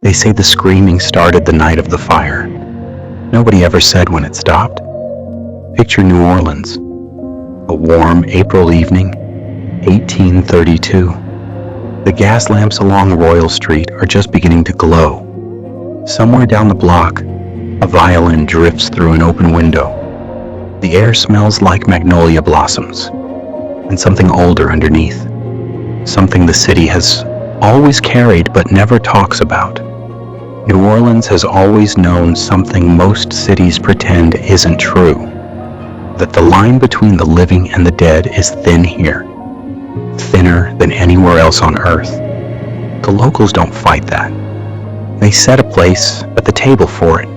They say the screaming started the night of the fire. Nobody ever said when it stopped. Picture New Orleans, a warm April evening, 1832. The gas lamps along Royal Street are just beginning to glow. Somewhere down the block, a violin drifts through an open window. The air smells like magnolia blossoms, and something older underneath. Something the city has always carried but never talks about. New Orleans has always known something most cities pretend isn't true. That the line between the living and the dead is thin here. Thinner than anywhere else on earth. The locals don't fight that. They set a place at the table for it.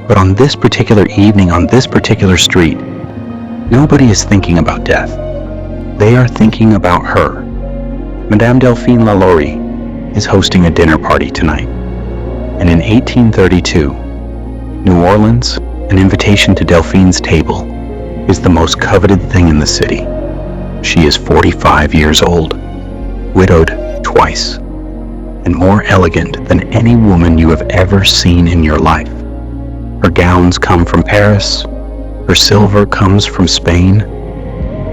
But on this particular evening, on this particular street, nobody is thinking about death. They are thinking about her. Madame Delphine LaLaurie is hosting a dinner party tonight. And in 1832, New Orleans, an invitation to Delphine's table, is the most coveted thing in the city. She is 45 years old, widowed twice, and more elegant than any woman you have ever seen in your life. Her gowns come from Paris. Her silver comes from Spain.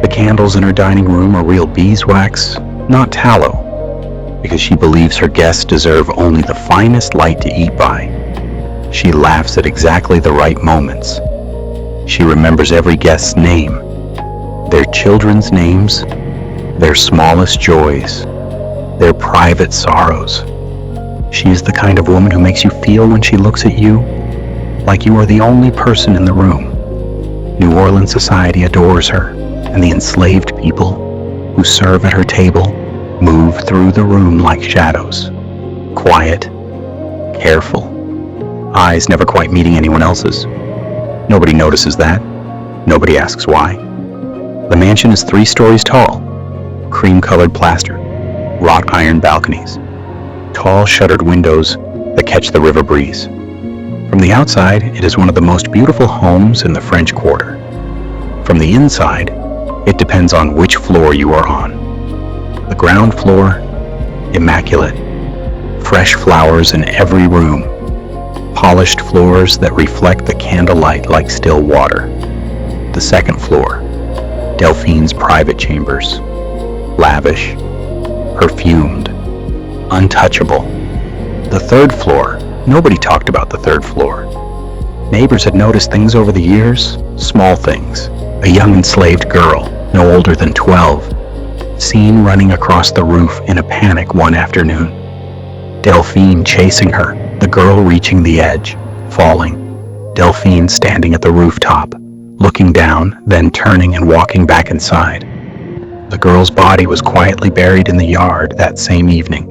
The candles in her dining room are real beeswax, not tallow, because she believes her guests deserve only the finest light to eat by. She laughs at exactly the right moments. She remembers every guest's name, their children's names, their smallest joys, their private sorrows. She is the kind of woman who makes you feel when she looks at you like you are the only person in the room. New Orleans society adores her, and the enslaved people who serve at her table move through the room like shadows. Quiet, careful, eyes never quite meeting anyone else's. Nobody notices that. Nobody asks why. The mansion is 3 stories tall, cream-colored plaster, wrought iron balconies, tall shuttered windows that catch the river breeze. From the outside, it is one of the most beautiful homes in the French Quarter. From the inside, it depends on which floor you are on. The ground floor, immaculate, fresh flowers in every room, polished floors that reflect the candlelight like still water. The second floor, Delphine's private chambers, lavish, perfumed, untouchable. The third floor, nobody talked about the third floor. Neighbors had noticed things over the years, small things. A young enslaved girl, no older than 12, seen running across the roof in a panic one afternoon. Delphine chasing her, the girl reaching the edge, falling. Delphine standing at the rooftop, looking down, then turning and walking back inside. The girl's body was quietly buried in the yard that same evening.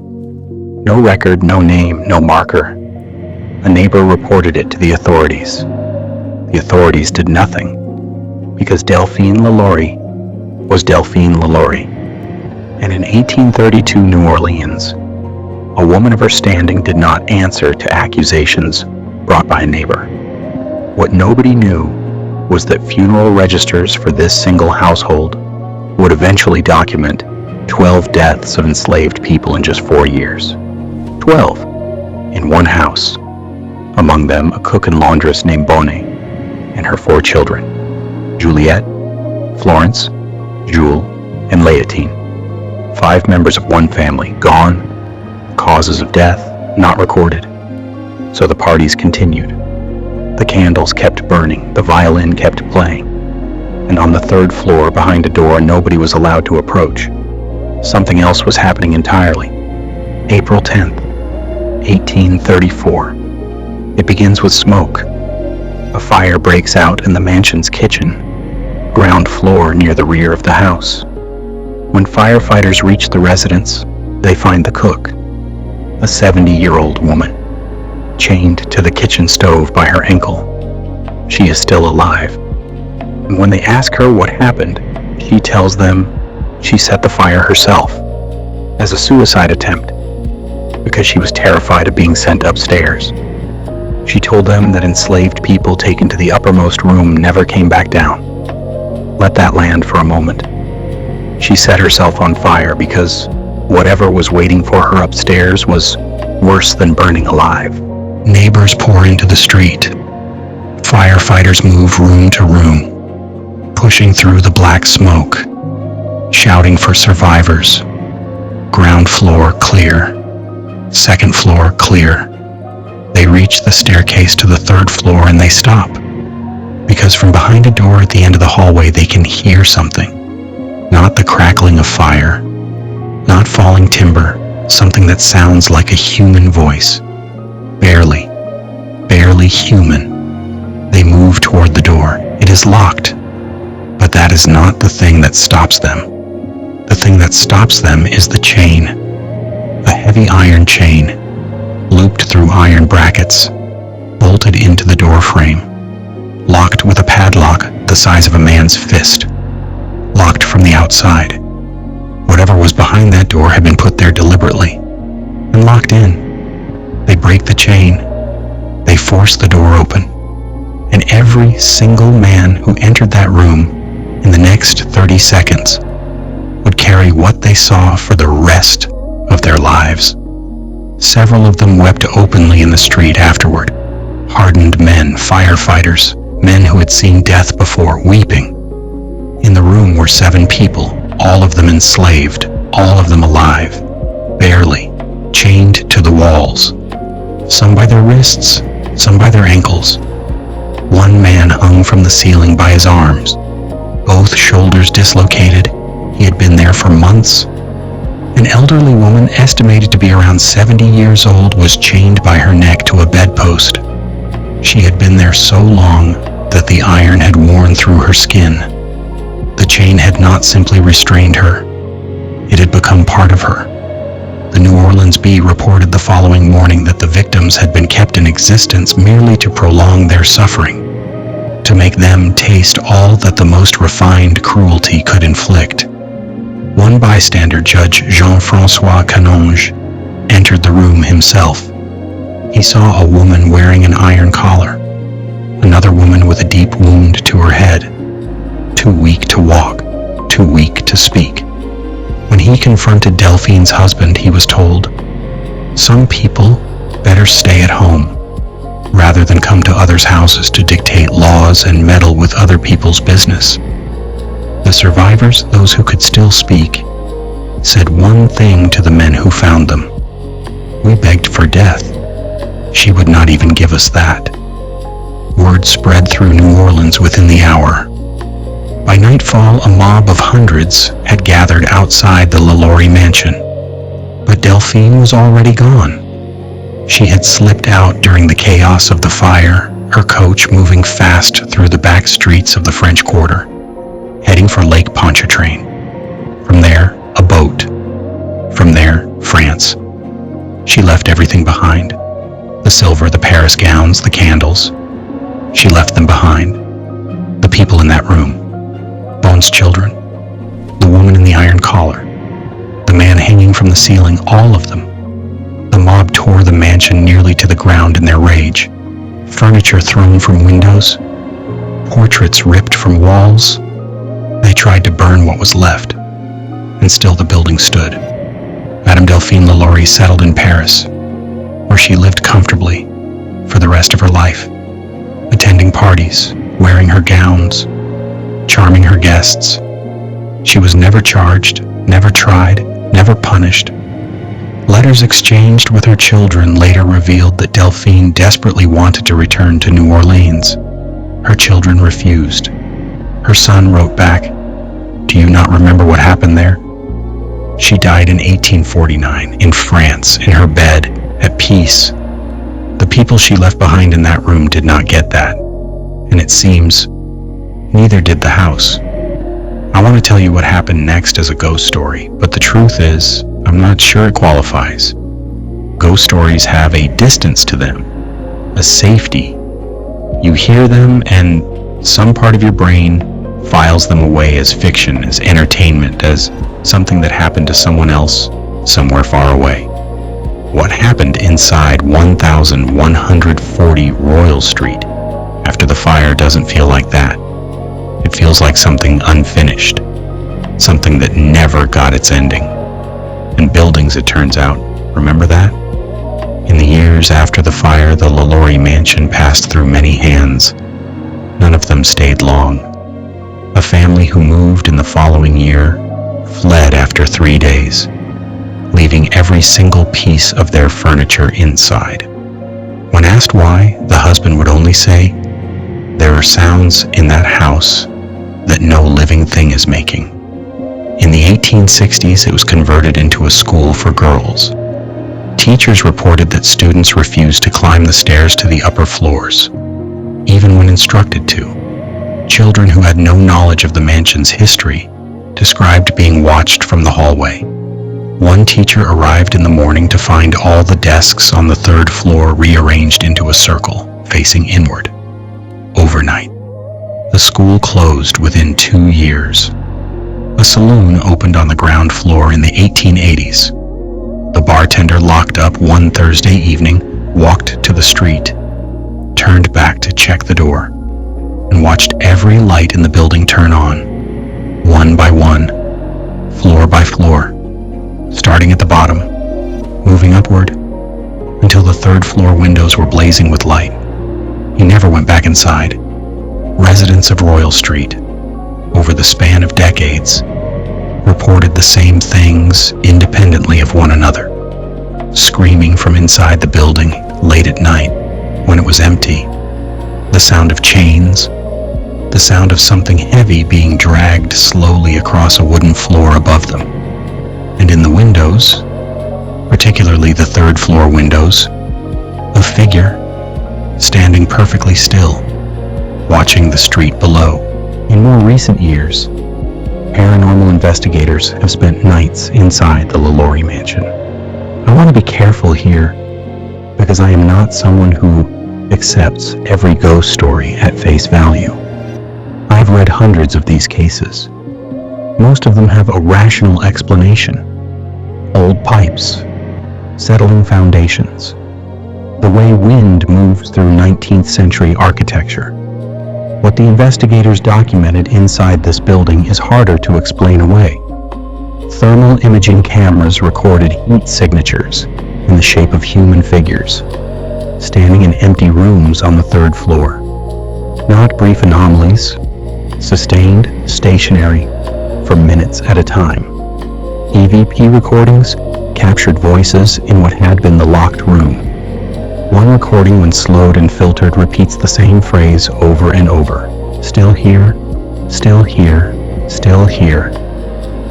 No record, no name, no marker. A neighbor reported it to the authorities. The authorities did nothing, because Delphine LaLaurie was Delphine LaLaurie. And in 1832 New Orleans, a woman of her standing did not answer to accusations brought by a neighbor. What nobody knew was that funeral registers for this single household would eventually document 12 deaths of enslaved people in just 4 years. 12 in one house. Among them, a cook and laundress named Bonnet and her 4 children, Juliette, Florence, Jules, and Leontine. 5 members of one family gone, causes of death not recorded. So the parties continued. The candles kept burning, the violin kept playing, and on the 3rd floor behind a door nobody was allowed to approach. Something else was happening entirely. April 10th, 1834. It begins with smoke. A fire breaks out in the mansion's kitchen, ground floor near the rear of the house. When firefighters reach the residence, they find the cook, a 70-year-old woman, chained to the kitchen stove by her ankle. She is still alive. And when they ask her what happened, she tells them she set the fire herself as a suicide attempt because she was terrified of being sent upstairs. She told them that enslaved people taken to the uppermost room never came back down. Let that land for a moment. She set herself on fire because Whatever was waiting for her upstairs was worse than burning alive. Neighbors pour into the street. Firefighters move room to room, pushing through the black smoke, shouting for survivors. Ground floor clear. Second floor clear. They reach the staircase to the third floor and they stop, because from behind a door at the end of the hallway they can hear something. Not the crackling of fire, not falling timber, something that sounds like a human voice. Barely human. They move toward the door. It is locked, but that is not the thing that stops them. The thing that stops them is the chain. A heavy iron chain, looped through iron brackets, bolted into the door frame, locked with a padlock the size of a man's fist, locked from the outside. Whatever was behind that door had been put there deliberately and locked in. They break the chain. They force the door open, and every single man who entered that room in the next 30 seconds would carry what they saw for the rest of their lives. Several of them wept openly in the street afterward. Hardened men, firefighters, men who had seen death before, weeping. In the room were 7 people, all of them enslaved, all of them alive, barely, chained to the walls. Some by their wrists, some by their ankles. One man hung from the ceiling by his arms, both shoulders dislocated. He had been there for months. An elderly woman, estimated to be around 70 years old, was chained by her neck to a bedpost. She had been there so long that the iron had worn through her skin. The chain had not simply restrained her. It had become part of her. The New Orleans Bee reported the following morning that the victims had been kept in existence merely to prolong their suffering, to make them taste all that the most refined cruelty could inflict. One bystander, Judge Jean-François Canonge, entered the room himself. He saw a woman wearing an iron collar, another woman with a deep wound to her head, too weak to walk, too weak to speak. When he confronted Delphine's husband, he was told, "Some people better stay at home rather than come to others' houses to dictate laws and meddle with other people's business." The survivors, those who could still speak, said one thing to the men who found them. "We begged for death. She would not even give us that." Word spread through New Orleans within the hour. By nightfall, a mob of hundreds had gathered outside the LaLaurie Mansion, but Delphine was already gone. She had slipped out during the chaos of the fire, her coach moving fast through the back streets of the French Quarter, heading for Lake Pontchartrain. From there, a boat. From there, France. She left everything behind. The silver, the Paris gowns, the candles. She left them behind. The people in that room. Bones' children. The woman in the iron collar. The man hanging from the ceiling, all of them. The mob tore the mansion nearly to the ground in their rage. Furniture thrown from windows. Portraits ripped from walls. They tried to burn what was left, and still the building stood. Madame Delphine LaLaurie settled in Paris, where she lived comfortably for the rest of her life, attending parties, wearing her gowns, charming her guests. She was never charged, never tried, never punished. Letters exchanged with her children later revealed that Delphine desperately wanted to return to New Orleans. Her children refused. Her son wrote back, "Do you not remember what happened there?" She died in 1849 in France, in her bed, at peace. The people she left behind in that room did not get that, and it seems neither did the house. I want to tell you what happened next as a ghost story, but the truth is, I'm not sure it qualifies. Ghost stories have a distance to them, a safety. You hear them and some part of your brain files them away as fiction, as entertainment, as something that happened to someone else somewhere far away. What happened inside 1140 Royal Street after the fire doesn't feel like that. It feels like something unfinished, something that never got its ending. and buildings, it turns out. Remember that? In the years after the fire, the LaLaurie Mansion passed through many hands. None of them stayed long. A family who moved in the following year fled after 3 days, leaving every single piece of their furniture inside. When asked why, the husband would only say, "There are sounds in that house that no living thing is making." In the 1860s, it was converted into a school for girls. Teachers reported that students refused to climb the stairs to the upper floors, even when instructed to. Children who had no knowledge of the mansion's history described being watched from the hallway. One teacher arrived in the morning to find all the desks on the 3rd floor rearranged into a circle, facing inward. Overnight, the school closed within 2 years. A saloon opened on the ground floor in the 1880s. The bartender locked up one Thursday evening, walked to the street, turned back to check the door, and watched every light in the building turn on, one by one, floor by floor, starting at the bottom, moving upward, until the 3rd floor windows were blazing with light. He never went back inside. Residents of Royal Street, over the span of decades, reported the same things independently of one another. Screaming from inside the building late at night when it was empty, the sound of chains, the sound of something heavy being dragged slowly across a wooden floor above them. And in the windows, particularly the 3rd floor windows, a figure standing perfectly still, watching the street below. In more recent years, paranormal investigators have spent nights inside the LaLaurie Mansion. I want to be careful here because I am not someone who accepts every ghost story at face value. I've read hundreds of these cases. Most of them have a rational explanation. Old pipes, settling foundations, the way wind moves through 19th century architecture. What the investigators documented inside this building is harder to explain away. Thermal imaging cameras recorded heat signatures in the shape of human figures, standing in empty rooms on the 3rd floor. Not brief anomalies, sustained, stationary, for minutes at a time. EVP recordings captured voices in what had been the locked room. One recording, when slowed and filtered, repeats the same phrase over and over. Still here, still here, still here.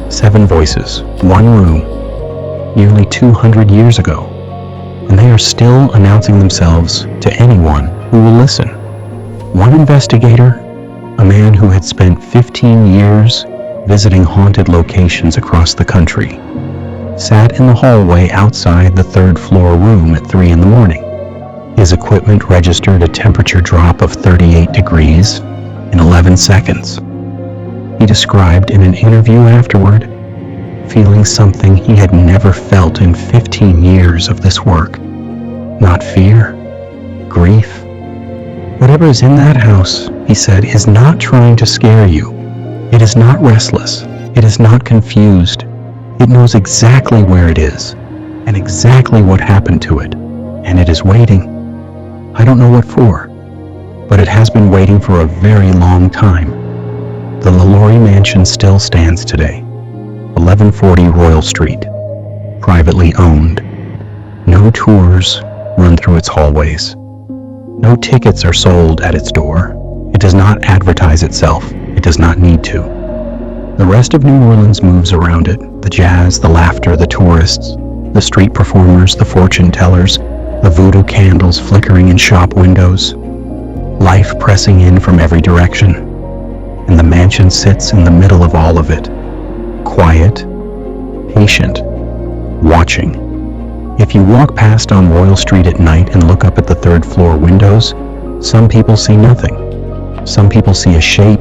7 voices, one room, nearly 200 years ago. And they are still announcing themselves to anyone who will listen. One investigator, a man who had spent 15 years visiting haunted locations across the country, sat in the hallway outside the 3rd floor room at 3 in the morning. His equipment registered a temperature drop of 38 degrees in 11 seconds. He described in an interview afterward feeling something he had never felt in 15 years of this work. Not fear, grief. Whatever is in that house, he said, is not trying to scare you. It is not restless. It is not confused. It knows exactly where it is and exactly what happened to it, and it is waiting. I don't know what for, but it has been waiting for a very long time. The LaLaurie Mansion still stands today, 1140 Royal Street, privately owned. No tours run through its hallways. No tickets are sold at its door. It does not advertise itself. It does not need to. The rest of New Orleans moves around it. The jazz, the laughter, the tourists, the street performers, the fortune tellers, the voodoo candles flickering in shop windows, life pressing in from every direction. And the mansion sits in the middle of all of it, quiet, patient, watching. If you walk past on Royal Street at night and look up at the 3rd floor windows, some people see nothing. Some people see a shape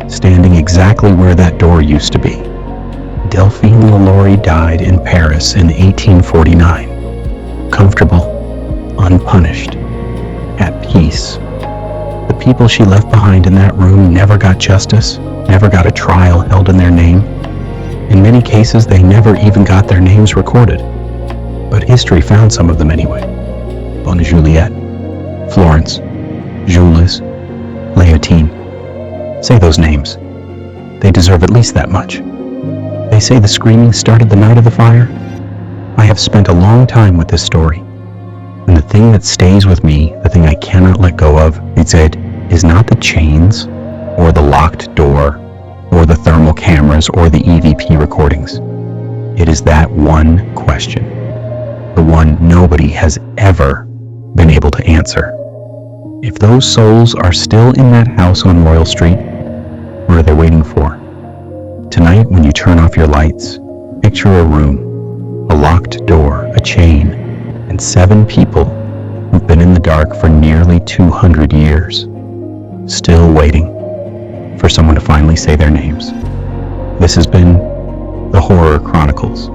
standing exactly where that door used to be. Delphine LaLaurie died in Paris in 1849, comfortable, unpunished, at peace. The people she left behind in that room never got justice, never got a trial held in their name. In many cases, they never even got their names recorded. But history found some of them anyway. Bonne Juliette, Florence, Jules, Leontine. Say those names. They deserve at least that much. They say the screaming started the night of the fire. I have spent a long time with this story. And the thing that stays with me, the thing I cannot let go of, is not the chains, or the locked door, or the thermal cameras, or the EVP recordings. It is that one question. The one nobody has ever been able to answer. If those souls are still in that house on Royal Street, what are they waiting for? Tonight, when you turn off your lights, picture a room, a locked door, a chain, and 7 people who've been in the dark for nearly 200 years, still waiting for someone to finally say their names. This has been the Horror Chronicles.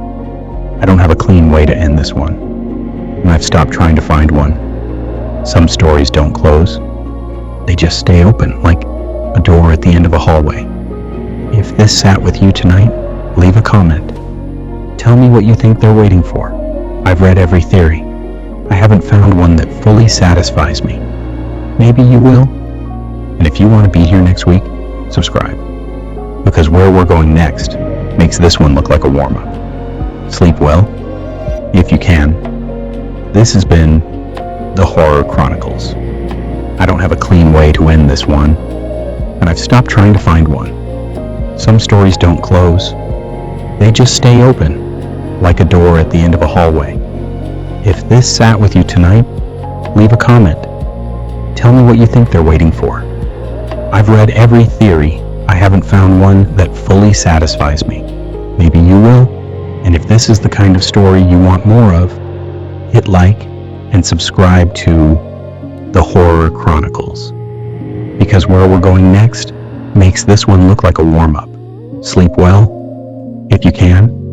I don't have a clean way to end this one, and I've stopped trying to find one. Some stories don't close. They just stay open, like a door at the end of a hallway. If this sat with you tonight, leave a comment. Tell me what you think they're waiting for. I've read every theory. I haven't found one that fully satisfies me. Maybe you will. And if you want to be here next week, subscribe. Because where we're going next makes this one look like a warm-up. Sleep well, if you can. This has been the Horror Chronicles. I don't have a clean way to end this one, and I've stopped trying to find one. Some stories don't close. They just stay open, like a door at the end of a hallway. If this sat with you tonight, leave a comment. Tell me what you think they're waiting for. I've read every theory. I haven't found one that fully satisfies me. Maybe you will. And if this is the kind of story you want more of, hit like and subscribe to the Horror Chronicles. Because where we're going next makes this one look like a warm-up. Sleep well, if you can.